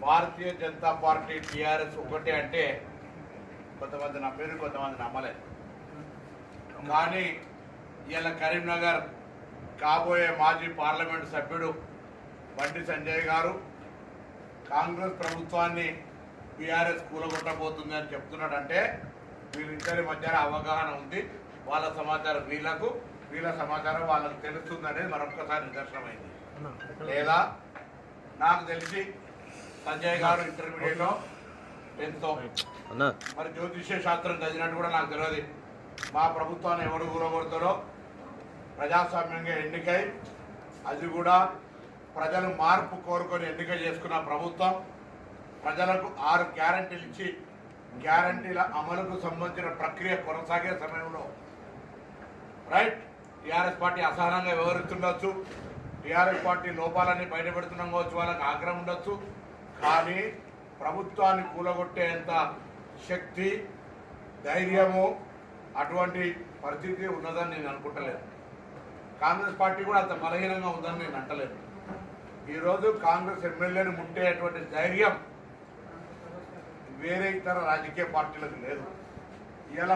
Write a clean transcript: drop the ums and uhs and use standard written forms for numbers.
Bharatiya Janata party TRS ఒకటే అంటే కొంతమంది నమ్మారు, కొంతమంది నమ్మలేదు. కానీ ఇలా కరీంనగర్ కాబోయే మాజీ పార్లమెంటు సభ్యుడు బండి సంజయ్ గారు కాంగ్రెస్ ప్రభుత్వాన్ని టీఆర్ఎస్ కూలగొట్టబోతుంది అని చెప్తున్నాడంటే వీళ్ళిద్దరి మధ్యన అవగాహన ఉంది. వాళ్ళ సమాచారం వీళ్ళకు, వీళ్ళ సమాచారం వాళ్ళకు తెలుస్తుంది అనేది మరొకసారి నిదర్శనమైంది. లేదా నాకు తెలిసి సంజయ్ గారు ఇంటర్మీడియట్లో 10th మరి జ్యోతిష్య శాస్త్రం చదివినట్టు కూడా నాకు తెలియదు. మా ప్రభుత్వాన్ని ఎవరు కూలగొడతారో ప్రజాస్వామ్యంగా ఎన్నికై అది కూడా ప్రజలు మార్పు కోరుకొని ఎన్నిక చేసుకున్న ప్రభుత్వం ప్రజలకు 6 గ్యారంటీలు ఇచ్చి గ్యారంటీల అమలుకు సంబంధించిన ప్రక్రియ కొనసాగే సమయంలో రైట్ టీఆర్ఎస్ పార్టీ అసహనంగా వ్యవహరిస్తుండొచ్చు, టీఆర్ఎస్ పార్టీ లోపాలన్నీ బయటపెడుతున్నాం కావచ్చు, వాళ్ళకి ఆగ్రహం ఉండొచ్చు. కానీ ప్రభుత్వాన్ని కూలగొట్టేంత శక్తి, ధైర్యము అటువంటి పరిస్థితి ఉన్నదని నేను అనుకుంటలేదు. కాంగ్రెస్ పార్టీ కూడా అంత బలహీనంగా ఉందని నేను అంటలేదు. ఈరోజు కాంగ్రెస్ ఎమ్మెల్యేని ముట్టేటువంటి ధైర్యం వేరే ఇతర రాజకీయ పార్టీలకు లేదు. ఇలా